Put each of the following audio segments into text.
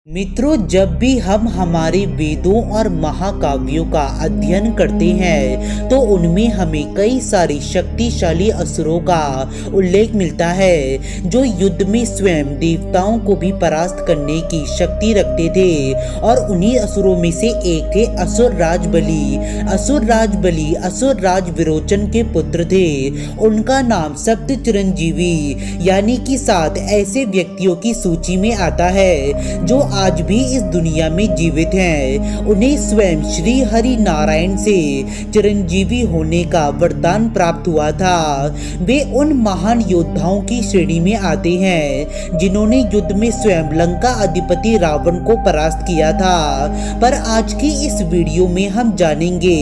मित्रों, जब भी हम हमारे वेदों और महाकाव्यों का अध्ययन करते हैं तो उनमें हमें कई सारी शक्तिशाली असुरों का उल्लेख मिलता है जो युद्ध में स्वयं देवताओं को भी परास्त करने की शक्ति रखते थे। और उन्हीं असुरों में से एक थे असुर राज बलि। असुर राज विरोचन के पुत्र थे। उनका नाम सप्त चिरंजीवी यानी कि 7 ऐसे व्यक्तियों की सूची में आता है जो आज भी इस दुनिया में जीवित हैं। उन्हें स्वयं श्री हरि नारायण से चिरंजीवी होने का वरदान प्राप्त हुआ था। वे उन महान योद्धाओं की श्रेणी में आते हैं जिन्होंने युद्ध में स्वयं लंका अधिपति रावण को परास्त किया था। पर आज की इस वीडियो में हम जानेंगे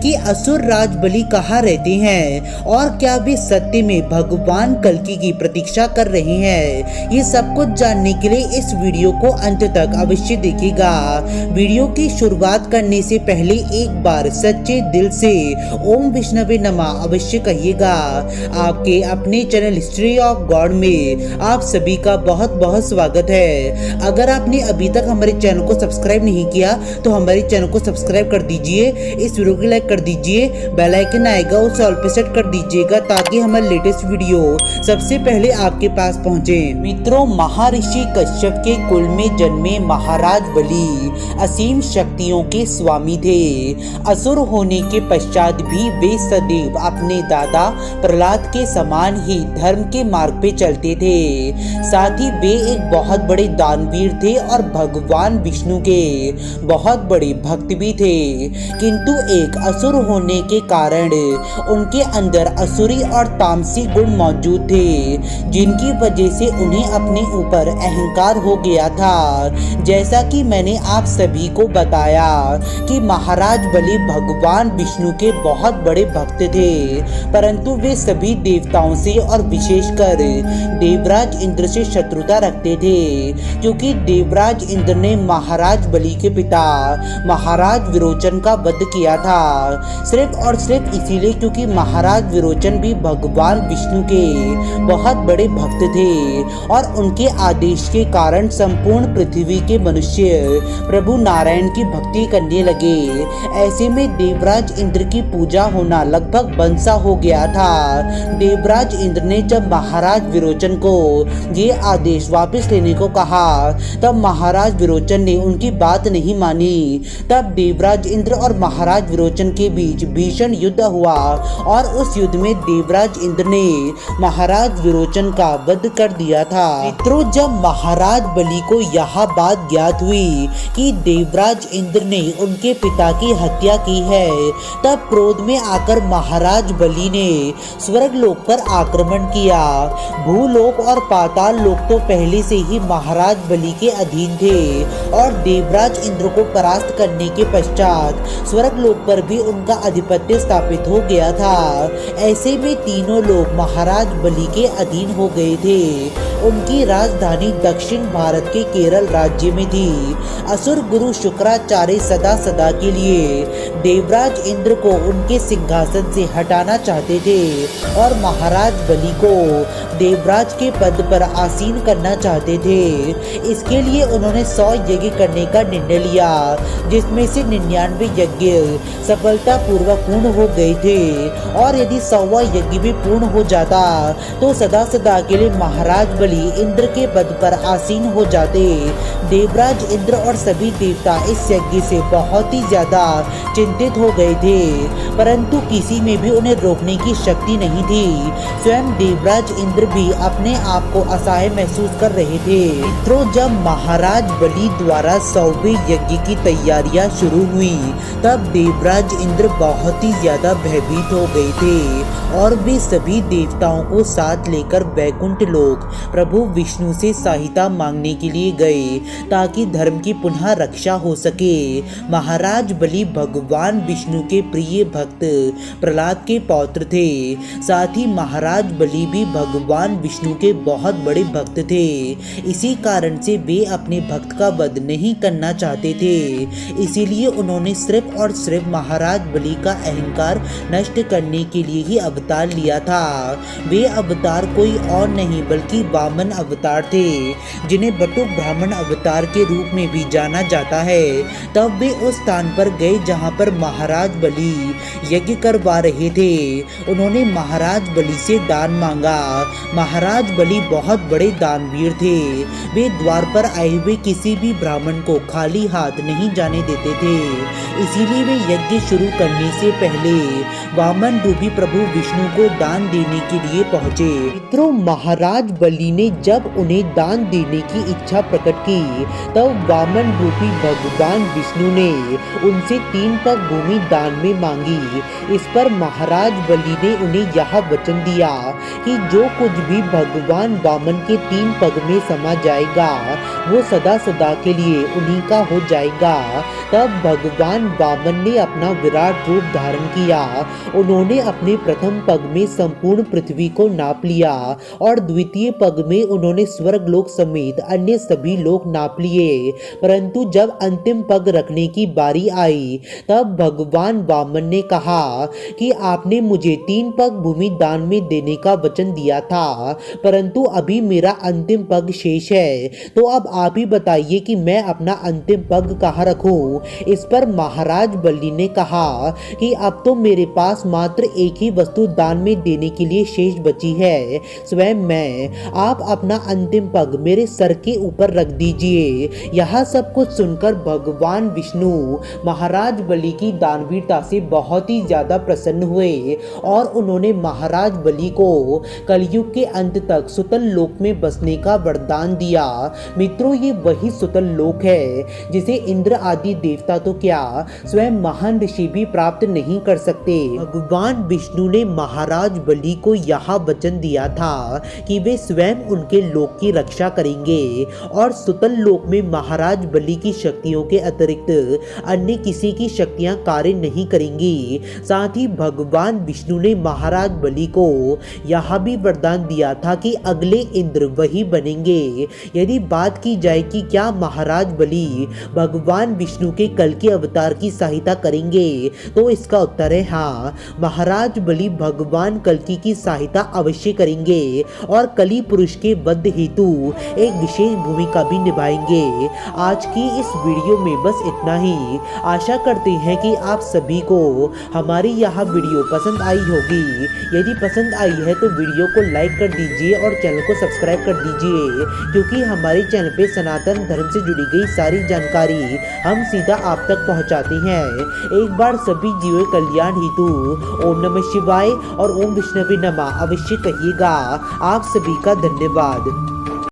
कि असुर राज बलि कहाँ रहते हैं और क्या वे सत्य में भगवान कल्कि की प्रतीक्षा कर रहे हैं। ये सब कुछ जानने के लिए इस वीडियो को अंत तक अवश्य देखिएगा। वीडियो की शुरुआत करने से पहले एक बार सच्चे दिल से ओम विष्णवे नमः अवश्य कहिएगा। आपके अपने चैनल हिस्ट्री ऑफ गॉड में आप सभी का बहुत बहुत स्वागत है। अगर आपने अभी तक हमारे चैनल को सब्सक्राइब नहीं किया तो हमारे चैनल को सब्सक्राइब कर दीजिए, इस वीडियो को लाइक कर दीजिए, बेल आइकन आएगा उसे ऑल पे सेट कर दीजिएगा ताकि हमारे लेटेस्ट वीडियो सबसे पहले आपके पास पहुंचे। मित्रों, महर्षि कश्यप के कुल में जन्मे महाराज बलि असीम शक्तियों के स्वामी थे। असुर होने के पश्चात भी वे सदैव अपने दादा प्रहलाद के समान ही धर्म के मार्ग पे चलते थे। साथ ही वे एक बहुत बड़े दानवीर थे और भगवान विष्णु के बहुत बड़े भक्त भी थे। किंतु एक असुर होने के कारण उनके अंदर असुरी और तामसी गुण मौजूद थे जिनकी वजह से उन्हें अपने ऊपर अहंकार हो गया था। जैसा कि मैंने आप सभी को बताया कि महाराज बलि भगवान विष्णु के बहुत बड़े भक्त थे, परंतु वे सभी देवताओं से और विशेषकर देवराज इंद्र से शत्रुता रखते थे क्योंकि देवराज इंद्र ने महाराज बलि के पिता महाराज विरोचन का वध किया था। सिर्फ और सिर्फ इसीलिए क्योंकि महाराज विरोचन भी भगवान विष्णु के बहुत बड़े भक्त थे और उनके आदेश के कारण संपूर्ण पृथ्वी के मनुष्य प्रभु नारायण की भक्ति करने लगे। ऐसे में देवराज इंद्र की पूजा होना लगभग बंद सा हो गया था। देवराज इंद्र ने जब महाराज विरोचन को ये आदेश वापस लेने को कहा तब महाराज विरोचन ने उनकी बात नहीं मानी। तब देवराज इंद्र और महाराज विरोचन के बीच भीषण युद्ध हुआ और उस युद्ध में देवराज इंद्र ने महाराज विरोचन का वध कर दिया था। मित्रों, जब महाराज बलि को यह बात ज्ञात हुई कि देवराज इंद्र ने उनके पिता की हत्या की है तब क्रोध में आकर महाराज बलि ने स्वर्ग लोक पर आक्रमण किया। भूलोक और पाताल लोक तो पहले से ही महाराज बलि के अधीन थे और देवराज इंद्र को परास्त करने के पश्चात स्वर्ग लोक पर भी उनका आधिपत्य स्थापित हो गया था। ऐसे में तीनों लोग महाराज बलि के अधीन हो गए थे। उनकी राजधानी दक्षिण भारत के केरल राज्य में थी। असुर गुरु शुक्राचार्य सदा सदा के लिए देवराज इंद्र को उनके सिंहासन से हटाना चाहते थे और महाराज बलि को देवराज के पद पर आसीन करना चाहते थे। इसके लिए उन्होंने 100 यज्ञ करने का निर्णय लिया जिसमें से 99 यज्ञ सफलता पूर्वक पूर्ण हो गए थे और यदि 100वां यज्ञ भी पूर्ण हो जाता तो सदा सदा के लिए महाराज बलि इंद्र के पद पर आसीन हो जाते। देवराज इंद्र और सभी देवता इस यज्ञ से बहुत ही ज्यादा चिंतित हो गए थे, परंतु किसी में भी उन्हें रोकने की शक्ति नहीं थी। स्वयं देवराज इंद्र भी अपने आप को असहाय महसूस कर रहे थे। मित्रों, जब महाराज बलि द्वारा 100वें यज्ञ की तैयारियां शुरू हुई तब देवराज इंद्र बहुत ही ज्यादा भयभीत हो गए थे और वे सभी देवताओं को साथ लेकर वैकुंठ लोक प्रभु विष्णु से सहायता मांगने के लिए गए ताकि धर्म की पुनः रक्षा हो सके। महाराज बलि भगवान विष्णु के प्रिय भक्त प्रहलाद के पौत्र थे। साथ ही महाराज बलि भी भगवान विष्णु के बहुत बड़े भक्त थे। इसी कारण से वे अपने भक्त का वध नहीं करना चाहते थे। इसीलिए उन्होंने सिर्फ और सिर्फ महाराज बलि का अहंकार नष्ट करने के लिए ही अवतार लिया था। वे अवतार कोई और नहीं बल्कि वामन अवतार थे, जिन्हें बटुक ब्राह्मण अवतार के रूप में भी जाना जाता है। तब वे उस स्थान पर गए जहां पर महाराज बलि यज्ञ करवा रहे थे। उन्होंने महाराज बलि से दान मांगा। महाराज बलि बहुत बड़े दानवीर थे। वे द्वार पर आए हुए किसी भी ब्राह्मण को खाली हाथ नहीं जाने देते थे। इसीलिए वे यज्ञ शुरू करने से पहले वामन रूपी प्रभु विष्णु को दान देने के लिए पहुंचे। मित्रों, महाराज बलि ने जब उन्हें दान देने की इच्छा प्रकट की, तब वामन रूपी भगवान विष्णु ने उनसे 3 पग भूमि दान में मांगी। इस पर महाराज बलि ने उन्हें यह वचन दिया कि जो कुछ भी भगवान वामन के 3 पग में समा जाएगा वो सदा सदा के लिए उन्हीं का हो जाएगा। तब भगवान वामन ने अपना विराट रूप धारण किया। उन्होंने अपने प्रथम पग में संपूर्ण पृथ्वी को नाप लिया और द्वितीय पग में उन्होंने स्वर्गलोक समेत अन्य सभी लोक नाप लिए। परंतु जब अंतिम पग रखने की बारी आई, तब भगवान वामन ने कहा कि आपने मुझे 3 पग भूमि दान में देने का वचन दिया था, परंतु अभी मेरा अंतिम पग शेष है, तो अब आप ही बताइए कि मैं अपना अंतिम पग कहाँ रखूं। इस पर महाराज बलि ने कहा कि अब तो मेरे पास मात्र एक ही वस्तु दान में देने के लिए शेष बची है, स्वयं मैं। आप अपना अंतिम पग मेरे सर के ऊपर रख दीजिए। यह सब कुछ सुनकर भगवान विष्णु महाराज बलि की दानवीरता से बहुत ही ज्यादा प्रसन्न हुए और उन्होंने महाराज बलि को कलयुग के अंत तक सुतल लोक में बसने का वरदान दिया। मित्रों, ये वही सुतल लोक है जिसे इंद्र आदि देवता तो क्या स्वयं महान ऋषि भी प्राप्त नहीं कर सकते। भगवान विष्णु ने महाराज बलि को यह वचन दिया था कि वे स्वयं उनके लोक की रक्षा करेंगे और सुतल लोक में महाराज बलि की शक्तियों के अतिरिक्त अन्य किसी की शक्तियां कार्य नहीं करेंगी। साथ ही भगवान विष्णु ने महाराज बलि को यह भी वरदान दिया था कि अगले इंद्र वही बनेंगे। यदि बात की जाए कि क्या महाराज बलि भगवान विष्णु के कल के अवतार की सहायता करेंगे, तो इसका उत्तर है हाँ। महाराज बलि भगवान कल्कि की सहायता अवश्य करेंगे और कली पुरुष के वध हेतु एक विशेष भूमिका भी निभाएंगे। आज की इस वीडियो में बस इतना ही। आशा करते हैं कि आप सभी को हमारी यह वीडियो पसंद आई होगी। यदि पसंद आई है तो वीडियो को लाइक कर दीजिए और चैनल को सब्सक्राइब कर दीजिए, क्योंकि हमारे चैनल पे सनातन धर्म से जुड़ी गई सारी जानकारी हम सीधा आप तक पहुंचाते हैं। एक बार सभी जीवों कल्याण हेतु ओम नमः शिवाय और ओम विष्णवे नमः अवश्य कहिएगा। आप सभी का धन्यवाद।